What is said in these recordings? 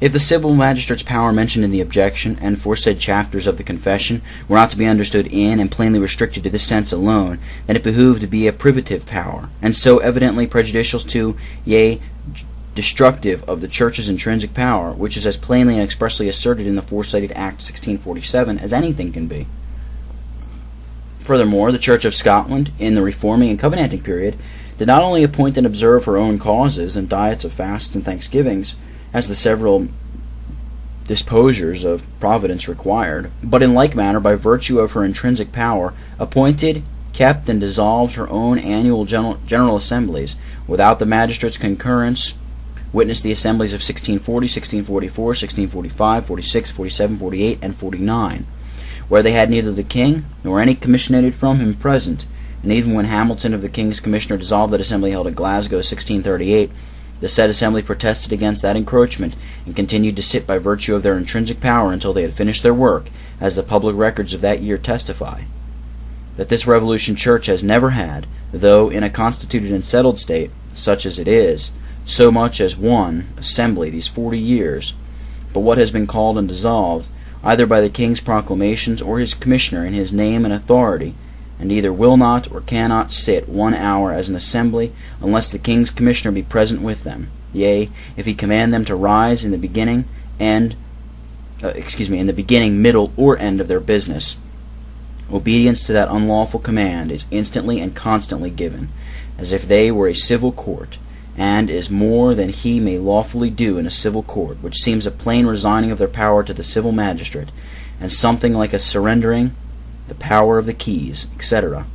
If the civil magistrate's power mentioned in the objection and foresaid chapters of the confession were not to be understood in and plainly restricted to this sense alone, then it behooved to be a privative power, and so evidently prejudicial to, yea, destructive of the Church's intrinsic power, which is as plainly and expressly asserted in the forecited Act 1647 as anything can be. Furthermore, the Church of Scotland, in the Reforming and Covenanting period, did not only appoint and observe her own causes and diets of fasts and thanksgivings, as the several disposures of providence required, but in like manner, by virtue of her intrinsic power, appointed, kept, and dissolved her own annual general assemblies, without the magistrate's concurrence. Witness the assemblies of 1640, 1644, 1645, 46, 47, 48, and 49, where they had neither the king nor any commissionated from him present, and even when Hamilton of the King's Commissioner dissolved that assembly held at Glasgow 1638, the said assembly protested against that encroachment, and continued to sit by virtue of their intrinsic power until they had finished their work, as the public records of that year testify. That this Revolution Church has never had, though in a constituted and settled state, such as it is, so much as one assembly these 40 years, but what has been called and dissolved, either by the King's proclamations or his Commissioner in his name and authority, and either will not or cannot sit 1 hour as an assembly, unless the King's Commissioner be present with them, yea, if he command them to rise in the beginning, in the beginning, middle, or end of their business. Obedience to that unlawful command is instantly and constantly given, as if they were a civil court, and is more than he may lawfully do in a civil court, which seems a plain resigning of their power to the civil magistrate, and something like a surrendering the power of the keys, etc.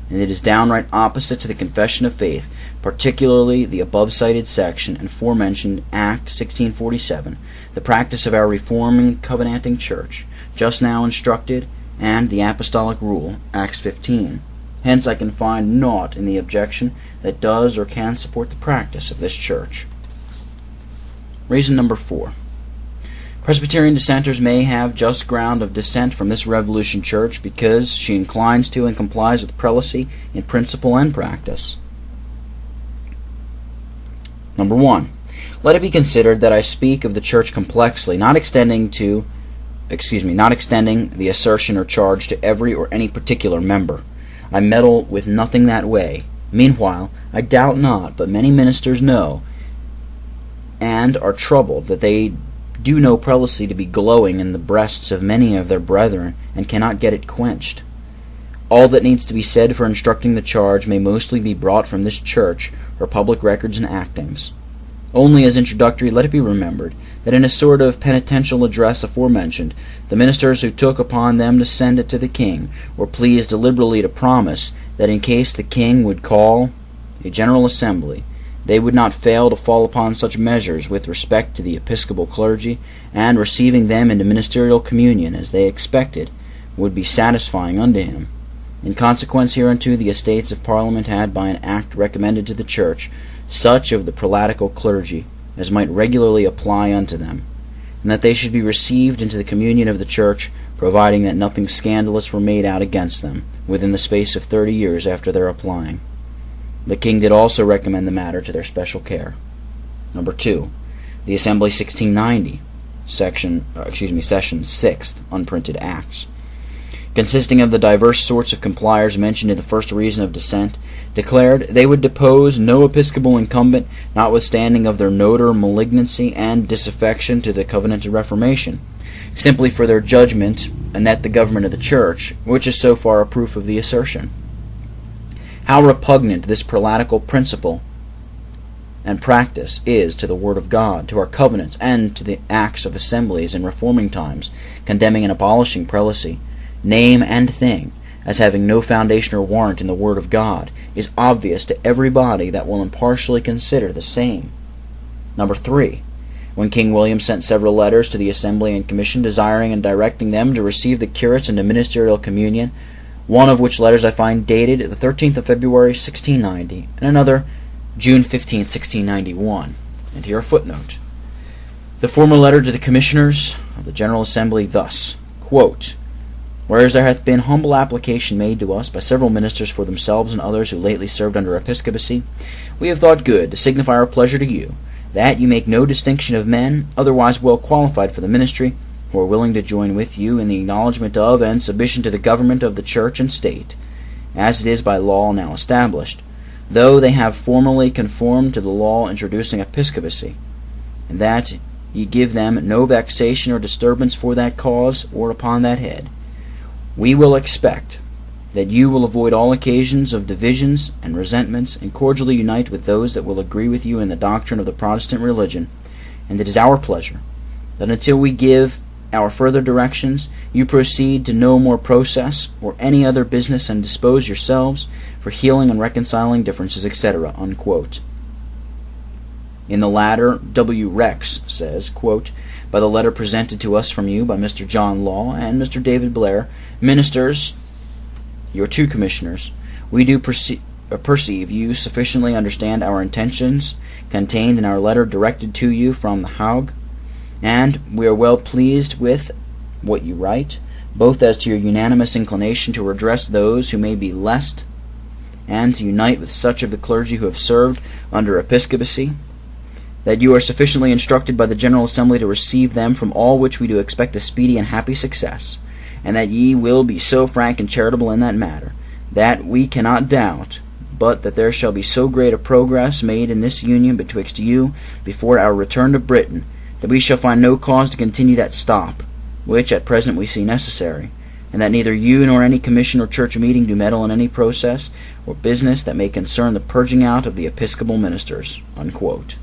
And it is downright opposite to the confession of faith, particularly the above-cited section and forementioned Act 1647, the practice of our reforming covenanting church, just now instructed, and the apostolic rule, Acts 15. Hence I can find naught in the objection that does or can support the practice of this church. Reason number 4. Presbyterian dissenters may have just ground of dissent from this Revolution Church because she inclines to and complies with prelacy in principle and practice. Number 1. Let it be considered that I speak of the Church complexly, not extending the assertion or charge to every or any particular member. I meddle with nothing that way. Meanwhile, I doubt not, but many ministers know and are troubled that they do know prelacy to be glowing in the breasts of many of their brethren, and cannot get it quenched. All that needs to be said for instructing the charge may mostly be brought from this church, her public records and actings. Only as introductory let it be remembered that in a sort of penitential address aforementioned, the ministers who took upon them to send it to the king were pleased liberally to promise that in case the king would call a general assembly, they would not fail to fall upon such measures with respect to the episcopal clergy, and receiving them into ministerial communion as they expected would be satisfying unto him. In consequence hereunto the Estates of Parliament had by an act recommended to the Church such of the prelatical clergy as might regularly apply unto them, and that they should be received into the communion of the Church, providing that nothing scandalous were made out against them within the space of 30 years after their applying. The king did also recommend the matter to their special care. Number 2. The Assembly 1690, Session 6th, unprinted Acts, consisting of the diverse sorts of compliers mentioned in the first reason of dissent, declared they would depose no episcopal incumbent, notwithstanding of their notor malignancy and disaffection to the covenanted Reformation, simply for their judgment anent the government of the Church, which is so far a proof of the assertion. How repugnant this prelatical principle and practice is to the Word of God, to our covenants, and to the acts of assemblies in reforming times, condemning and abolishing prelacy, name and thing, as having no foundation or warrant in the Word of God, is obvious to every body that will impartially consider the same. Number 3. When King William sent several letters to the Assembly and Commission, desiring and directing them to receive the curates into ministerial communion, one of which letters I find dated the 13th of February, 1690, and another June 15, 1691. And here a footnote. The former letter to the Commissioners of the General Assembly thus, quote, Whereas there hath been humble application made to us by several ministers for themselves and others who lately served under episcopacy, we have thought good to signify our pleasure to you, that you make no distinction of men otherwise well qualified for the ministry, who are willing to join with you in the acknowledgment of and submission to the government of the church and state, as it is by law now established, though they have formerly conformed to the law introducing episcopacy, and that ye give them no vexation or disturbance for that cause or upon that head. We will expect that you will avoid all occasions of divisions and resentments, and cordially unite with those that will agree with you in the doctrine of the Protestant religion, and it is our pleasure that until we give our further directions, you proceed to no more process or any other business, and dispose yourselves for healing and reconciling differences, etc." Unquote. In the latter, W. Rex says, quote, "By the letter presented to us from you by Mr. John Law and Mr. David Blair, ministers, your two commissioners, we do perceive you sufficiently understand our intentions contained in our letter directed to you from the Hague, and we are well pleased with what you write, both as to your unanimous inclination to redress those who may be lest, and to unite with such of the clergy who have served under episcopacy, that you are sufficiently instructed by the General Assembly to receive them, from all which we do expect a speedy and happy success, and that ye will be so frank and charitable in that matter, that we cannot doubt but that there shall be so great a progress made in this union betwixt you before our return to Britain, that we shall find no cause to continue that stop, which at present we see necessary, and that neither you nor any commission or church meeting do meddle in any process or business that may concern the purging out of the episcopal ministers." Unquote.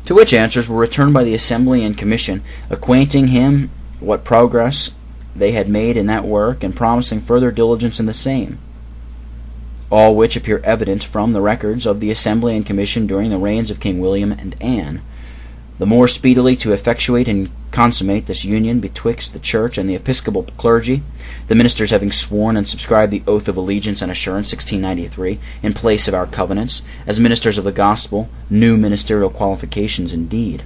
To which answers were returned by the Assembly and Commission, acquainting him what progress they had made in that work, and promising further diligence in the same. All which appear evident from the records of the Assembly and Commission during the reigns of King William and Anne, the more speedily to effectuate and consummate this union betwixt the Church and the Episcopal clergy, the ministers having sworn and subscribed the oath of allegiance and assurance 1693 in place of our covenants, as ministers of the gospel, new ministerial qualifications indeed.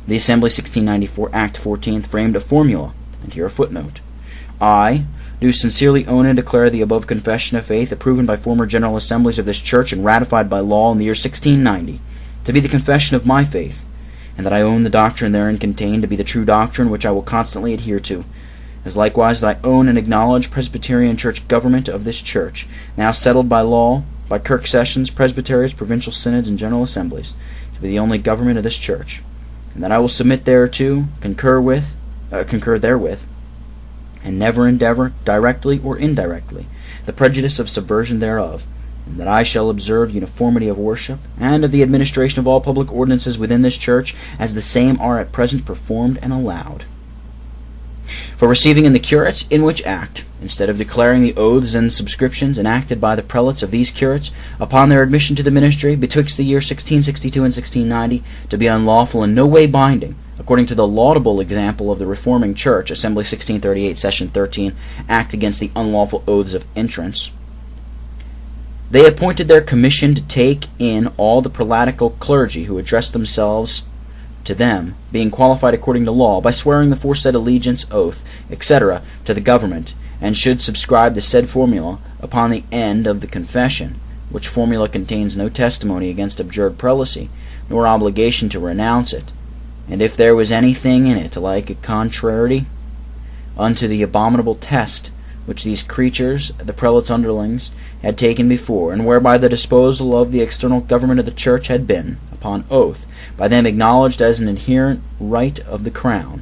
The Assembly 1694 Act 14th framed a formula, and here a footnote. "I do sincerely own and declare the above confession of faith, approved by former General Assemblies of this Church and ratified by law in the year 1690, to be the confession of my faith, and that I own the doctrine therein contained to be the true doctrine which I will constantly adhere to, as likewise that I own and acknowledge Presbyterian Church government of this Church, now settled by law, by Kirk Sessions, Presbyteries, Provincial Synods, and General Assemblies, to be the only government of this Church, and that I will submit thereto, concur therewith, and never endeavor, directly or indirectly, the prejudice of subversion thereof, and that I shall observe uniformity of worship, and of the administration of all public ordinances within this Church, as the same are at present performed and allowed. For receiving in the curates, in which act, instead of declaring the oaths and subscriptions enacted by the prelates of these curates upon their admission to the ministry betwixt the year 1662 and 1690 to be unlawful and no way binding, according to the laudable example of the Reforming Church, Assembly 1638, Session 13, Act against the unlawful oaths of entrance, they appointed their commission to take in all the prelatical clergy who addressed themselves to them, being qualified according to law, by swearing the foresaid allegiance, oath, etc., to the government, and should subscribe the said formula upon the end of the confession, which formula contains no testimony against abjured prelacy, nor obligation to renounce it, and if there was anything in it like a contrariety unto the abominable test which these creatures, the prelates' underlings, had taken before, and whereby the disposal of the external government of the Church had been, upon oath, by them acknowledged as an inherent right of the Crown,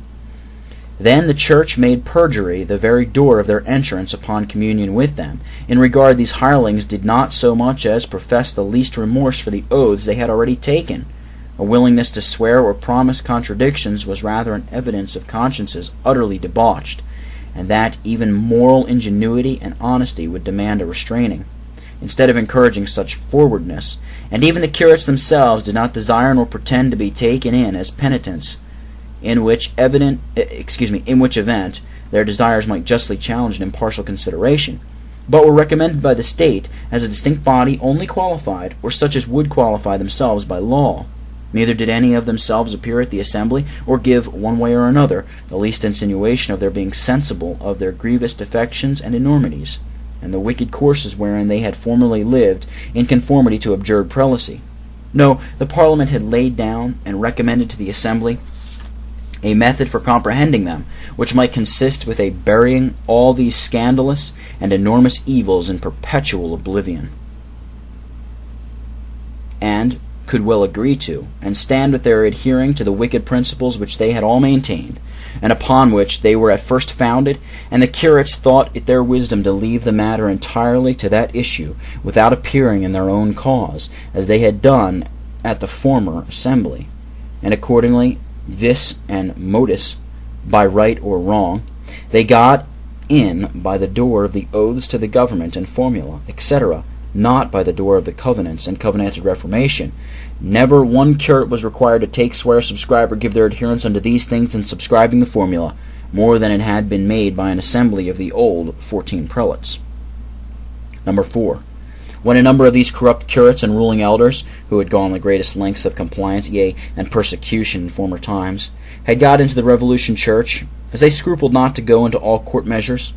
then the Church made perjury the very door of their entrance upon communion with them. In regard, these hirelings did not so much as profess the least remorse for the oaths they had already taken. A willingness to swear or promise contradictions was rather an evidence of consciences utterly debauched, and that even moral ingenuity and honesty would demand a restraining, instead of encouraging such forwardness. And even the curates themselves did not desire nor pretend to be taken in as penitents, in which event their desires might justly challenge an impartial consideration, but were recommended by the state as a distinct body only qualified, or such as would qualify themselves by law. Neither did any of themselves appear at the assembly, or give, one way or another, the least insinuation of their being sensible of their grievous defections and enormities, and the wicked courses wherein they had formerly lived in conformity to abjured prelacy. No, the Parliament had laid down and recommended to the Assembly a method for comprehending them, which might consist with a burying all these scandalous and enormous evils in perpetual oblivion, and could well agree to, and stand with their adhering to the wicked principles which they had all maintained, and upon which they were at first founded, and the curates thought it their wisdom to leave the matter entirely to that issue, without appearing in their own cause, as they had done at the former assembly, and accordingly vis and modus, by right or wrong, they got in by the door of the oaths to the government and formula, etc., not by the door of the covenants and covenanted reformation. Never one curate was required to take, swear, subscribe, or give their adherence unto these things in subscribing the formula, more than it had been made by an assembly of the old 14 prelates. Number 4. When a number of these corrupt curates and ruling elders, who had gone the greatest lengths of compliance, yea, and persecution in former times, had got into the Revolution Church, as they scrupled not to go into all court measures,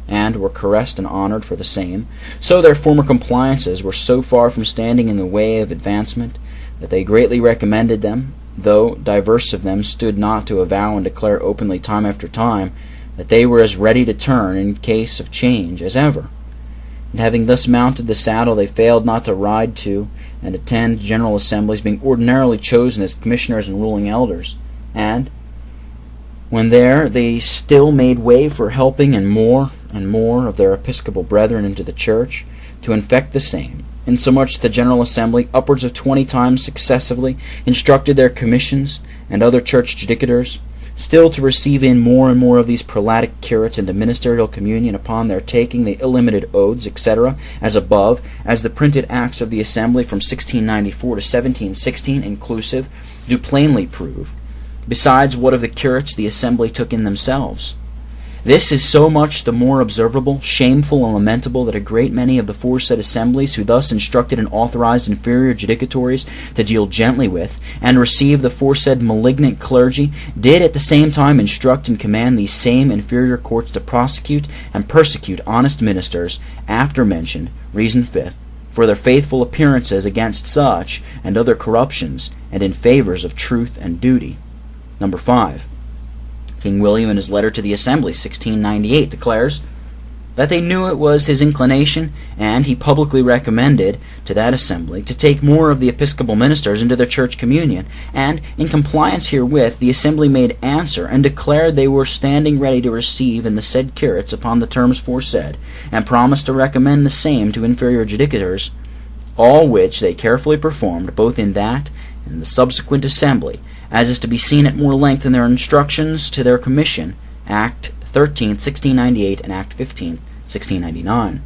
and were caressed and honored for the same, so their former compliances were so far from standing in the way of advancement, that they greatly recommended them, though divers of them stood not to avow and declare openly time after time that they were as ready to turn in case of change as ever. And having thus mounted the saddle, they failed not to ride to and attend general assemblies, being ordinarily chosen as commissioners and ruling elders. And when there, they still made way for helping and more of their episcopal brethren into the church, to infect the same, insomuch that the General Assembly, upwards of 20 times successively, instructed their commissions and other church judicators still to receive in more and more of these prelatic curates into ministerial communion upon their taking the illimited oaths, etc., as above, as the printed acts of the Assembly from 1694 to 1716 inclusive do plainly prove, besides what of the curates the Assembly took in themselves. This is so much the more observable, shameful, and lamentable that a great many of the foresaid assemblies, who thus instructed and authorized inferior judicatories to deal gently with, and receive the foresaid malignant clergy, did at the same time instruct and command these same inferior courts to prosecute and persecute honest ministers, after mentioned, reason fifth, for their faithful appearances against such and other corruptions, and in favors of truth and duty. Number 5. King William, in his letter to the Assembly, 1698, declares that they knew it was his inclination, and he publicly recommended to that Assembly to take more of the episcopal ministers into their church communion, and in compliance herewith the Assembly made answer and declared they were standing ready to receive in the said curates upon the terms foresaid, and promised to recommend the same to inferior judicators, all which they carefully performed both in that and the subsequent Assembly, as is to be seen at more length in their instructions to their commission, Act 13, 1698, and Act 15, 1699.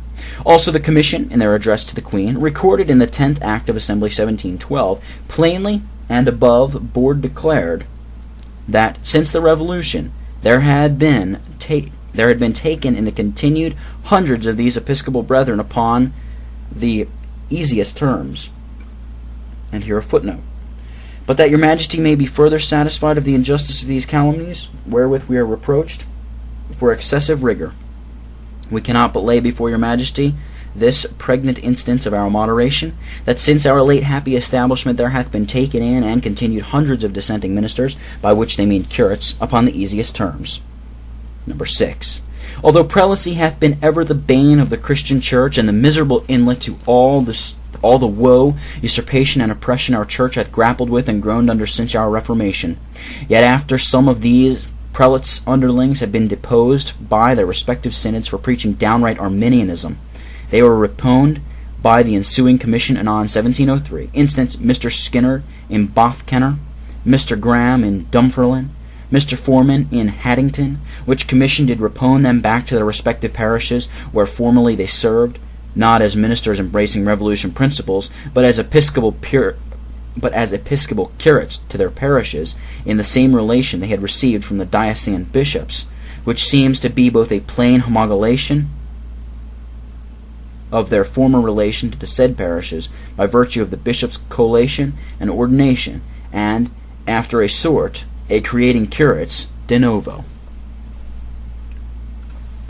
Also the commission, in their address to the Queen, recorded in the 10th Act of Assembly 1712, plainly and above board declared that since the Revolution there had been taken in the continued hundreds of these episcopal brethren upon the easiest terms. And here a footnote. But that your Majesty may be further satisfied of the injustice of these calumnies, wherewith we are reproached, for excessive rigor, we cannot but lay before your Majesty this pregnant instance of our moderation, that since our late happy establishment there hath been taken in and continued hundreds of dissenting ministers, by which they mean curates, upon the easiest terms. Number 6. Although prelacy hath been ever the bane of the Christian Church, and the miserable inlet to all the woe, usurpation, and oppression our Church hath grappled with and groaned under since our Reformation, yet after some of these prelates' underlings had been deposed by their respective synods for preaching downright Arminianism, they were reponed by the ensuing commission anon 1703, instance Mr. Skinner in Bothkenner, Mr. Graham in Dunfermline, Mr. Foreman in Haddington, which commission did repone them back to their respective parishes where formerly they served, not as ministers embracing Revolution principles, but as episcopal curates to their parishes, in the same relation they had received from the diocesan bishops, which seems to be both a plain homologation of their former relation to the said parishes by virtue of the bishop's collation and ordination, and, after a sort, a creating curates de novo.